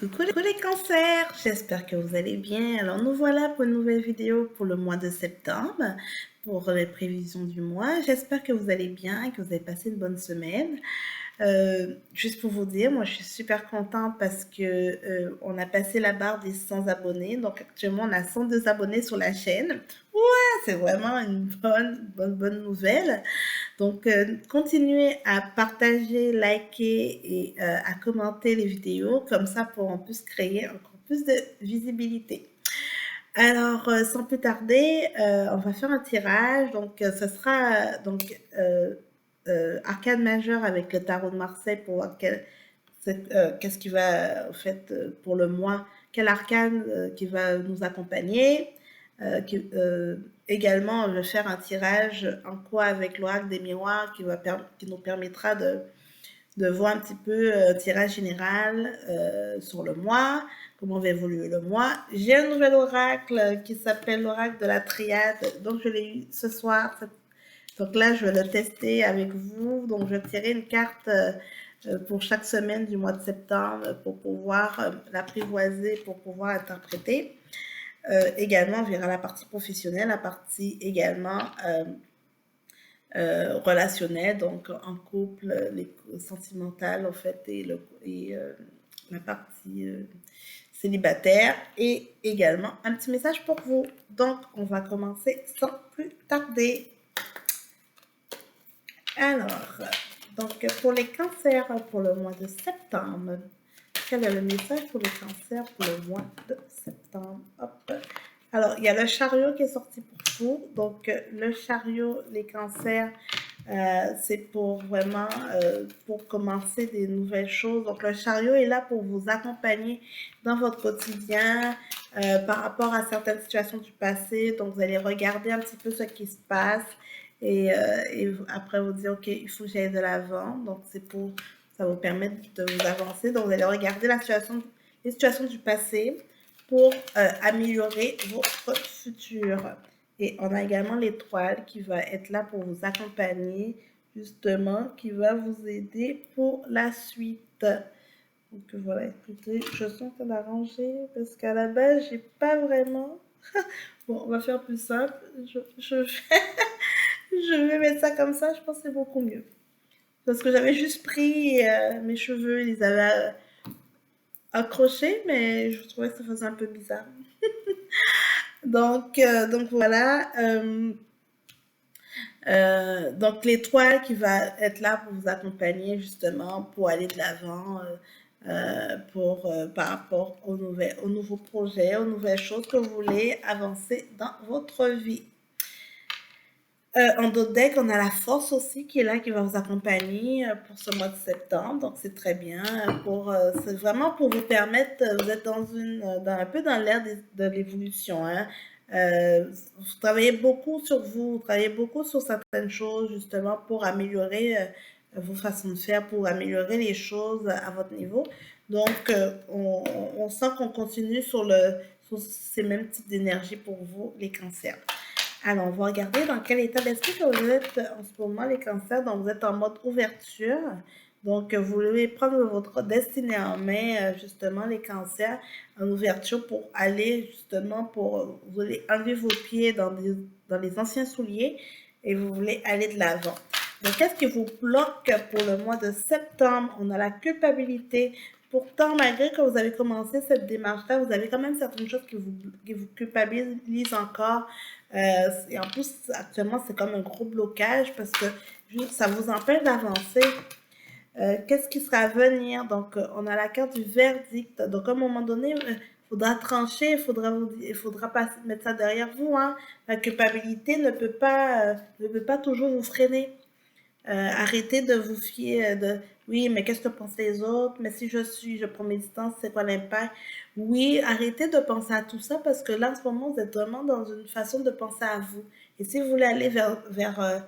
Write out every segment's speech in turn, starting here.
Coucou les cancers, j'espère que vous allez bien. Alors nous voilà pour une nouvelle vidéo pour le mois de septembre, pour les prévisions du mois. J'espère que vous allez bien, que vous avez passé une bonne semaine. Juste pour vous dire, moi je suis super contente parce que on a passé la barre des 100 abonnés. Donc actuellement on a 102 abonnés sur la chaîne. Ouais, c'est vraiment une bonne nouvelle. Donc, continuez à partager, liker et à commenter les vidéos, comme ça pour qu'on puisse créer encore plus de visibilité. Alors, sans plus tarder, on va faire un tirage. Donc, ce sera arcade majeur avec le tarot de Marseille pour voir qu'est-ce qui va, en fait, pour le mois, quel arcane qui va nous accompagner. Également, je vais faire un tirage en quoi avec l'oracle des miroirs qui nous permettra de voir un petit peu un tirage général sur le mois, comment va évoluer le mois. J'ai un nouvel oracle qui s'appelle l'oracle de la triade, donc je l'ai eu ce soir. Donc là, je vais le tester avec vous. Donc, je vais tirer une carte pour chaque semaine du mois de septembre pour pouvoir l'apprivoiser, pour pouvoir interpréter. Également, on verra la partie professionnelle, la partie également relationnelle, donc en couple, les sentimentales en fait, et la partie célibataire, et également un petit message pour vous. Donc, on va commencer sans plus tarder. Alors, donc pour les cancers pour le mois de septembre, quel est le message pour les cancers pour le mois de septembre? Hop. Alors, il y a le chariot qui est sorti pour vous. Donc, le chariot, les cancers, c'est pour vraiment, pour commencer des nouvelles choses. Donc, le chariot est là pour vous accompagner dans votre quotidien par rapport à certaines situations du passé. Donc, vous allez regarder un petit peu ce qui se passe et après vous dire, OK, il faut que j'aille de l'avant. Donc, ça vous permet de vous avancer. Donc, vous allez regarder les situations du passé pour améliorer votre futur. Et on a également l'étoile qui va être là pour vous accompagner, justement, qui va vous aider pour la suite. Donc voilà, écoutez, je suis en train d'arranger parce qu'à la base, j'ai pas vraiment. Bon, on va faire plus simple. Je vais mettre ça comme ça, je pense que c'est beaucoup mieux. Parce que j'avais juste pris mes cheveux, ils avaient accroché, mais je trouvais que ça faisait un peu bizarre. Donc voilà. Donc l'étoile qui va être là pour vous accompagner justement pour aller de l'avant, par rapport aux nouveaux projets, aux nouvelles choses que vous voulez avancer dans votre vie. En d'autres decks, on a la force aussi qui est là, qui va vous accompagner pour ce mois de septembre. Donc, c'est très bien. C'est vraiment pour vous permettre, vous êtes un peu dans l'ère de l'évolution. Hein. Vous travaillez beaucoup sur vous, vous travaillez beaucoup sur certaines choses, justement, pour améliorer vos façons de faire, pour améliorer les choses à votre niveau. Donc, on sent qu'on continue sur ces mêmes types d'énergie pour vous, les cancers. Alors, on va regarder dans quel état d'esprit que vous êtes en ce moment, les cancers. Donc, vous êtes en mode ouverture. Donc, vous voulez prendre votre destinée en main, justement, les cancers, en ouverture pour aller, justement, vous voulez enlever vos pieds dans les anciens souliers et vous voulez aller de l'avant. Donc, qu'est-ce qui vous bloque pour le mois de septembre? On a la culpabilité. Pourtant, malgré que vous avez commencé cette démarche-là, vous avez quand même certaines choses qui vous culpabilisent encore. Et en plus, actuellement, c'est comme un gros blocage parce que ça vous empêche d'avancer. Qu'est-ce qui sera à venir? Donc, on a la carte du verdict. Donc, à un moment donné, il faudra trancher, il faudra pas mettre ça derrière vous. Hein. La culpabilité ne peut pas toujours vous freiner. Arrêtez de vous fier de oui, mais qu'est-ce que pensent les autres? Mais si je prends mes distances, c'est quoi l'impact? Oui, arrêtez de penser à tout ça parce que là, en ce moment, vous êtes vraiment dans une façon de penser à vous. Et si vous voulez aller vers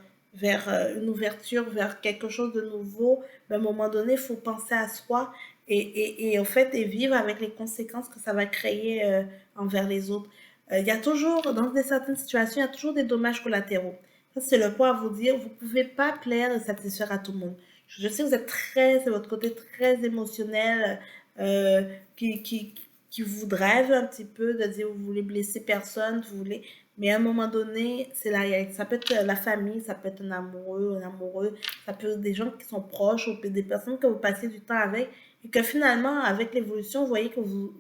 une ouverture, vers quelque chose de nouveau, ben, à un moment donné, il faut penser à soi et au fait, et vivre avec les conséquences que ça va créer envers les autres. Il y a toujours, dans certaines situations, il y a toujours des dommages collatéraux. Ça, c'est le point à vous dire. Vous ne pouvez pas plaire et satisfaire à tout le monde. Je sais que vous êtes très, c'est votre côté très émotionnel euh, qui, qui, qui vous drive un petit peu, de dire vous voulez blesser personne, vous voulez, mais à un moment donné, c'est la réalité. Ça peut être la famille, ça peut être un amoureux, ça peut être des gens qui sont proches, ou des personnes que vous passez du temps avec, et que finalement, avec l'évolution, vous voyez que vous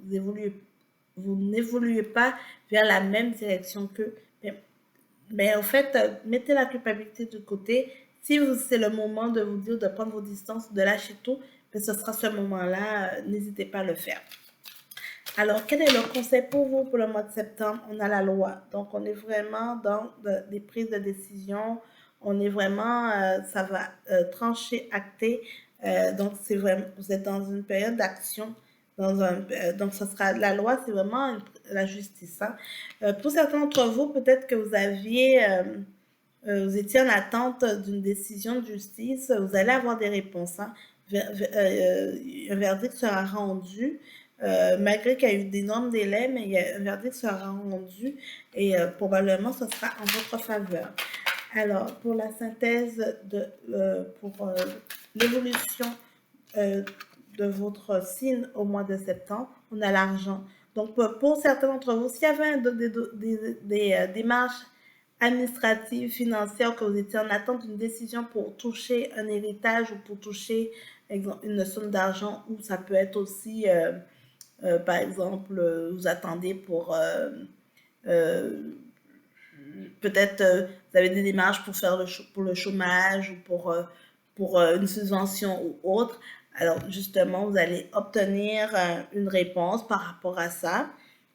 n'évoluez pas vers la même direction qu'eux. Mais en fait, mettez la culpabilité de côté. Si c'est le moment de vous dire de prendre vos distances, de lâcher tout, ben ce sera ce moment-là. N'hésitez pas à le faire. Alors, quel est le conseil pour vous pour le mois de septembre? On a la loi. Donc, on est vraiment dans des prises de décision. On est vraiment, ça va trancher, acter. Donc, c'est vraiment, vous êtes dans une période d'action. Donc, ce sera la loi, c'est vraiment la justice. Hein. Pour certains d'entre vous, peut-être que vous étiez en attente d'une décision de justice. Vous allez avoir des réponses. Hein. Un verdict sera rendu. Malgré qu'il y a eu d'énormes délais, mais il y a un verdict sera rendu et probablement ce sera en votre faveur. Alors, pour la synthèse pour l'évolution euh, de votre signe au mois de septembre, on a l'argent. Donc, pour certains d'entre vous, s'il y avait des démarches administratives, financières, que vous étiez en attente d'une décision pour toucher un héritage ou pour toucher une somme d'argent, ou ça peut être aussi par exemple, vous attendez euh, peut-être vous avez des démarches pour faire pour le chômage ou pour une subvention ou autre. Alors justement, vous allez obtenir une réponse par rapport à ça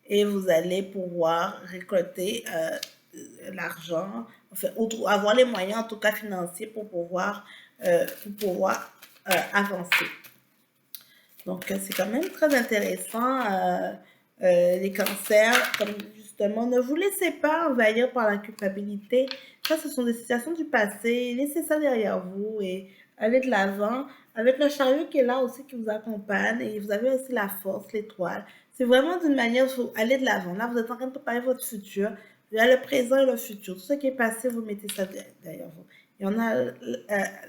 et vous allez pouvoir récolter l'argent, enfin, avoir les moyens en tout cas financiers pour pouvoir avancer. Donc, c'est quand même très intéressant. Les cancers, comme justement, ne vous laissez pas envahir par la culpabilité. Ça, ce sont des situations du passé. Laissez ça derrière vous et allez de l'avant avec le chariot qui est là aussi, qui vous accompagne. Et vous avez aussi la force, l'étoile. C'est vraiment d'une manière, il faut aller de l'avant. Là, vous êtes en train de préparer votre futur. Il y a le présent et le futur. Tout ce qui est passé, vous mettez ça derrière vous. Et on a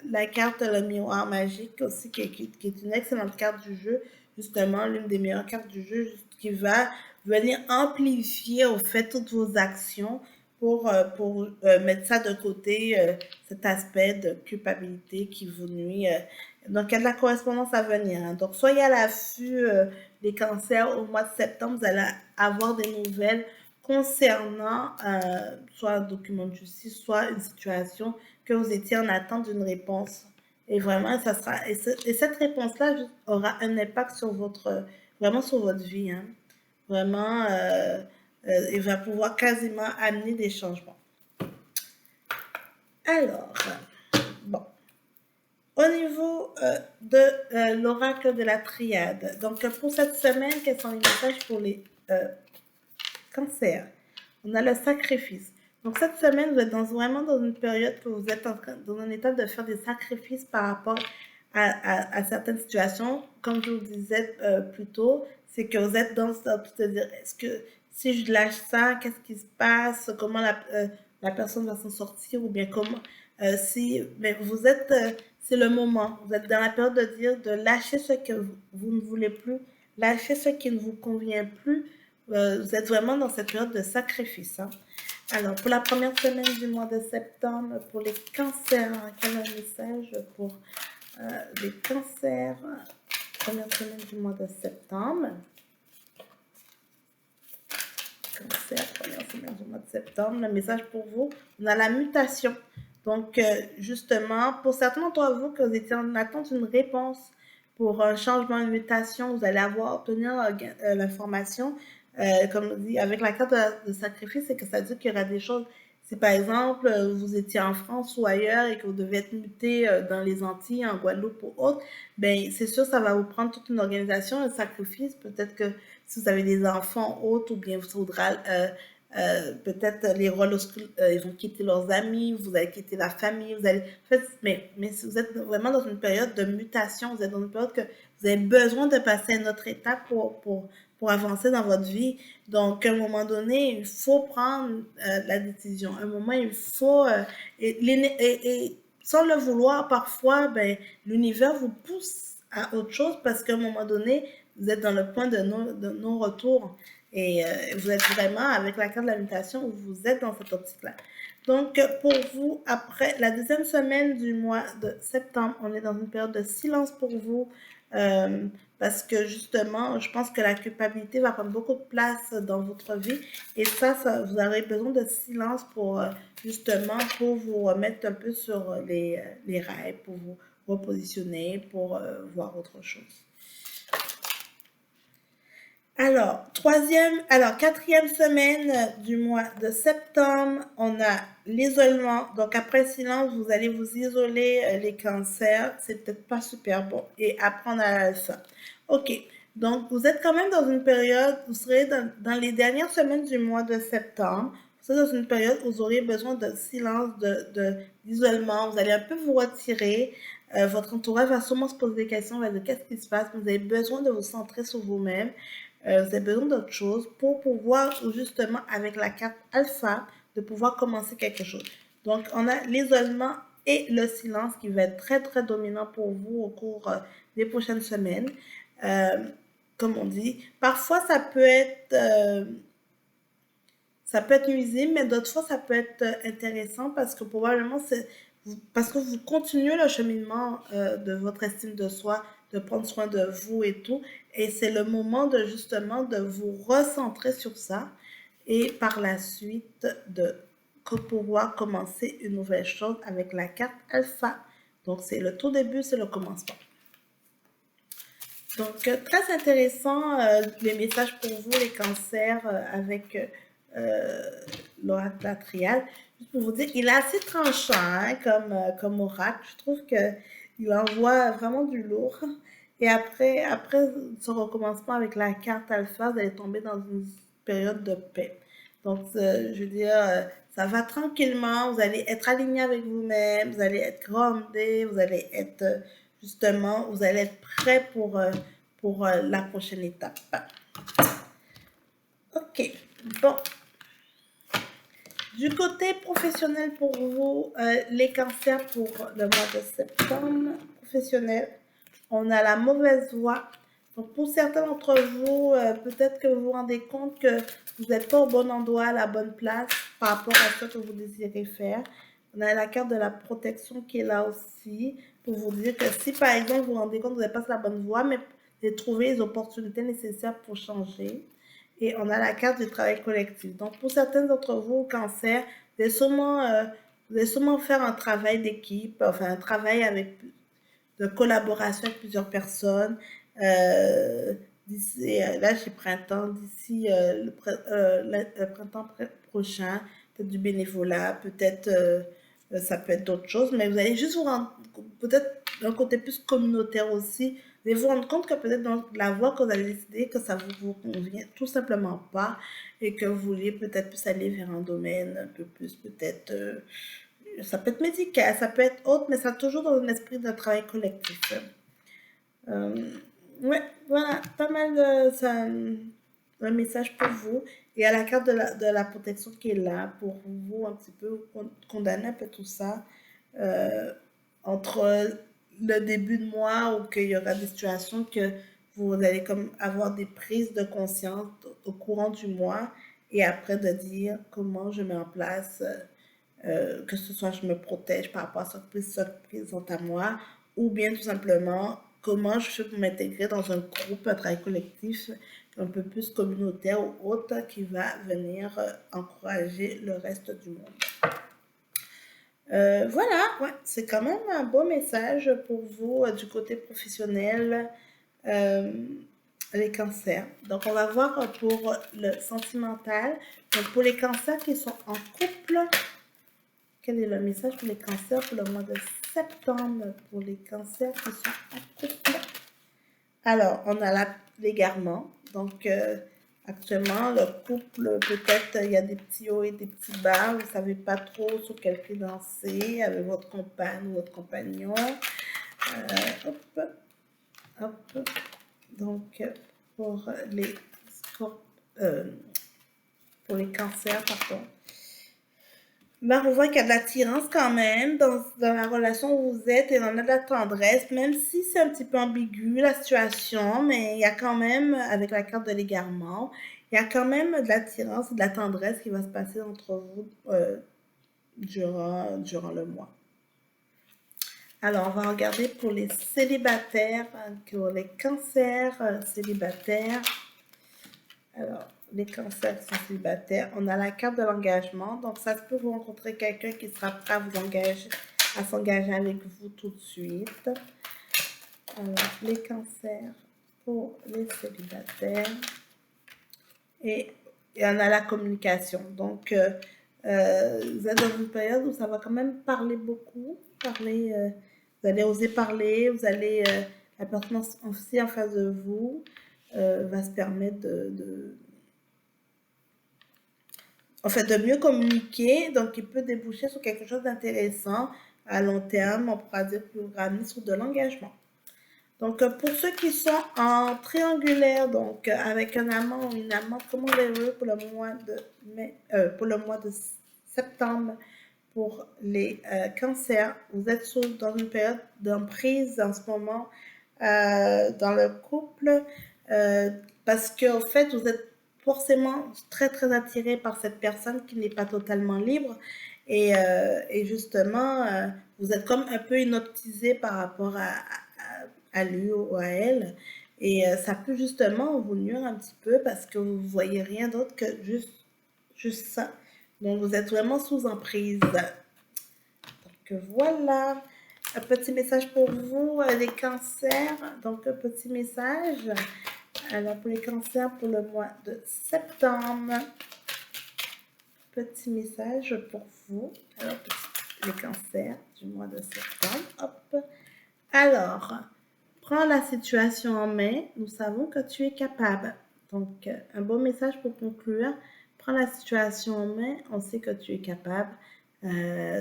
la carte le miroir magique aussi, qui est une excellente carte du jeu, justement, l'une des meilleures cartes du jeu, qui va venir amplifier au fait toutes vos actions pour mettre ça de côté, cet aspect de culpabilité qui vous nuit. Donc, il y a de la correspondance à venir. Hein. Donc, soyez à l'affût des cancers au mois de septembre, vous allez avoir des nouvelles concernant soit un document de justice, soit une situation que vous étiez en attente d'une réponse. Et vraiment, ça sera, et cette réponse-là aura un impact vraiment sur votre vie. Hein. Vraiment, il va pouvoir quasiment amener des changements. Alors, bon. Au niveau de l'oracle de la triade, donc pour cette semaine, quels sont les messages pour les cancers? On a le sacrifice. Donc cette semaine, vous êtes vraiment dans une période que vous êtes dans un état de faire des sacrifices par rapport à certaines situations. Comme je vous disais plus tôt, c'est que vous êtes dans se dire, est-ce que si je lâche ça, qu'est-ce qui se passe? Comment la personne va s'en sortir? Ou bien comment mais vous êtes, c'est le moment. Vous êtes dans la période de dire, de lâcher ce que vous ne voulez plus, lâcher ce qui ne vous convient plus. Vous êtes vraiment dans cette période de sacrifice. Hein. Alors, pour la première semaine du mois de septembre, pour les cancers, quel est le message pour les cancers? Première semaine du mois de septembre. Cancer, première semaine du mois de septembre. Le message pour vous, on a la mutation. Donc, justement, pour certains d'entre vous que vous étiez en attente d'une réponse pour un changement, une mutation, vous allez obtenir l'information. Comme on dit, avec la carte de sacrifice, c'est que ça veut dire qu'il y aura des choses. Si par exemple, vous étiez en France ou ailleurs et que vous devez être muté dans les Antilles, en Guadeloupe ou autre, ben c'est sûr, ça va vous prendre toute une organisation, un sacrifice. Peut-être que si vous avez des enfants autres, ou bien vous faudra peut-être les rôles, ils vont quitter leurs amis, vous allez quitter la famille, vous allez, en fait, mais si vous êtes vraiment dans une période de mutation, vous êtes dans une période que vous avez besoin de passer à une autre étape pour avancer dans votre vie. Donc, à un moment donné, il faut prendre la décision. À un moment, il faut... sans le vouloir, parfois, ben, l'univers vous pousse à autre chose parce qu'à un moment donné, vous êtes dans le point de non-retour et vous êtes vraiment, avec la carte de la mutation, vous êtes dans cette optique-là. Donc, pour vous, après la deuxième semaine du mois de septembre, on est dans une période de silence pour vous. Euh, Parce que justement, je pense que la culpabilité va prendre beaucoup de place dans votre vie. Et ça vous aurez besoin de silence pour justement pour vous remettre un peu sur les rails, pour vous repositionner, pour voir autre chose. Quatrième semaine du mois de septembre, on a l'isolement. Donc, après silence, vous allez vous isoler les cancers. C'est peut-être pas super bon. Et apprendre à l'alpha. OK. Donc, vous êtes quand même dans une période, vous serez dans les dernières semaines du mois de septembre. Vous êtes dans une période où vous aurez besoin de silence, d'isolement. Vous allez un peu vous retirer. Votre entourage va sûrement se poser des questions, va dire qu'est-ce qui se passe. Vous avez besoin de vous centrer sur vous-même. Vous avez besoin d'autre chose pour pouvoir, justement, avec la carte alpha, de pouvoir commencer quelque chose. Donc, on a l'isolement et le silence qui va être très, très dominant pour vous au cours des prochaines semaines. Euh, Comme on dit, parfois ça peut être nuisible, mais d'autres fois ça peut être intéressant parce que probablement parce que vous continuez le cheminement de votre estime de soi, de prendre soin de vous et tout, et c'est le moment de justement de vous recentrer sur ça et par la suite de pouvoir commencer une nouvelle chose avec la carte alpha. Donc c'est le tout début, c'est le commencement. Donc, très intéressant les messages pour vous, les cancers, avec euh, l'oracle latrial. Juste pour vous dire, il est assez tranchant hein, comme oracle. Je trouve qu'il envoie vraiment du lourd. Et après ce recommencement avec la carte alpha, vous allez tomber dans une période de paix. Donc, je veux dire, ça va tranquillement. Vous allez être aligné avec vous-même. Vous allez être groundé. Vous allez être justement, vous allez être prêt pour la prochaine étape. Ok, bon. Du côté professionnel pour vous, les cancers pour le mois de septembre, professionnel, on a la mauvaise voie. Donc pour certains d'entre vous, peut-être que vous vous rendez compte que vous n'êtes pas au bon endroit, à la bonne place par rapport à ce que vous désirez faire. On a la carte de la protection qui est là aussi pour vous dire que si par exemple vous vous rendez compte que vous n'êtes pas sur la bonne voie, mais de trouver les opportunités nécessaires pour changer. Et on a la carte du travail collectif. Donc, pour certains d'entre vous, cancer, vous allez sûrement faire un travail d'équipe, enfin un travail de collaboration avec plusieurs personnes. Là, j'ai printemps, d'ici le printemps prochain, peut-être du bénévolat, peut-être ça peut être d'autres choses, mais vous allez juste vous rendre, peut-être d'un côté plus communautaire aussi, vous allez vous rendre compte que peut-être dans la voie que vous allez décider que ça vous convient tout simplement pas et que vous vouliez peut-être plus aller vers un domaine un peu plus peut-être ça peut être médical, ça peut être autre, mais ça toujours dans un esprit de travail collectif. Euh, ouais, voilà, pas mal de ça, un message pour vous. Et à la carte de la protection qui est là pour vous, un petit peu condamner un peu tout ça. Euh, Entre le début de mois où il y aura des situations que vous allez comme avoir des prises de conscience au courant du mois et après de dire comment je mets en place que ce soit je me protège par rapport à surprise présente à moi, ou bien tout simplement comment je fais pour m'intégrer dans un groupe, un travail collectif un peu plus communautaire ou autre qui va venir encourager le reste du monde. Voilà, ouais, c'est quand même un beau message pour vous du côté professionnel, euh, les cancers. Donc, on va voir pour le sentimental. Donc, pour les cancers qui sont en couple, quel est le message pour les cancers pour le mois de septembre pour les cancers qui sont en couple? Alors, on a l'égarement. Donc, actuellement, le couple, peut-être, il y a des petits hauts et des petits bas. Vous ne savez pas trop sur quel pied danser avec votre compagne ou votre compagnon. Hop, hop. Donc, pour les, pour les cancers, pardon. Ben, on voit qu'il y a de l'attirance quand même dans la relation où vous êtes et on a de la tendresse, même si c'est un petit peu ambigu la situation, mais il y a quand même, avec la carte de l'égarement, il y a quand même de l'attirance et de la tendresse qui va se passer entre vous durant le mois. Alors, on va regarder pour les célibataires, pour les cancers célibataires. Alors, les cancers qui sont célibataires, on a la carte de l'engagement. Donc, ça se peut vous rencontrer quelqu'un qui sera prêt à vous engager, à s'engager avec vous tout de suite. Alors, les cancers pour les célibataires. Et on a la communication. Donc, vous êtes dans une période où ça va quand même parler beaucoup. Vous allez oser parler, la personne aussi en face de vous va se permettre en fait, de mieux communiquer, donc il peut déboucher sur quelque chose d'intéressant à long terme, on pourra dire que vous ramener sur de l'engagement. Donc, pour ceux qui sont en triangulaire, donc avec un amant ou une amante, comment les pour le mois de mai, pour le mois de septembre, pour les cancers, vous êtes dans une période d'emprise en ce moment dans le couple, parce que en fait, vous êtes forcément très très attiré par cette personne qui n'est pas totalement libre et justement vous êtes comme un peu hypnotisé par rapport à lui ou à elle et ça peut justement vous nuire un petit peu parce que vous voyez rien d'autre que juste ça. Donc vous êtes vraiment sous emprise. Donc voilà, un petit message pour vous les cancers. Donc un petit message. Alors, pour les cancers, pour le mois de septembre, petit message pour vous. Alors, les cancers du mois de septembre. Hop. Alors, prends la situation en main. Nous savons que tu es capable. Donc, un beau message pour conclure. Prends la situation en main. On sait que tu es capable.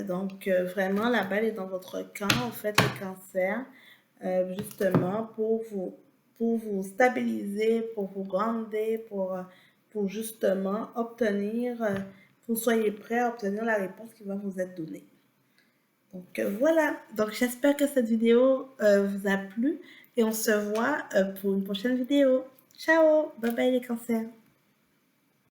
Donc, vraiment, la balle est dans votre camp. En fait, les cancers, justement, pour vous stabiliser, pour vous grandir, pour justement obtenir, vous soyez prêt à obtenir la réponse qui va vous être donnée. Donc voilà, donc j'espère que cette vidéo vous a plu et on se voit pour une prochaine vidéo. Ciao, bye bye les cancers.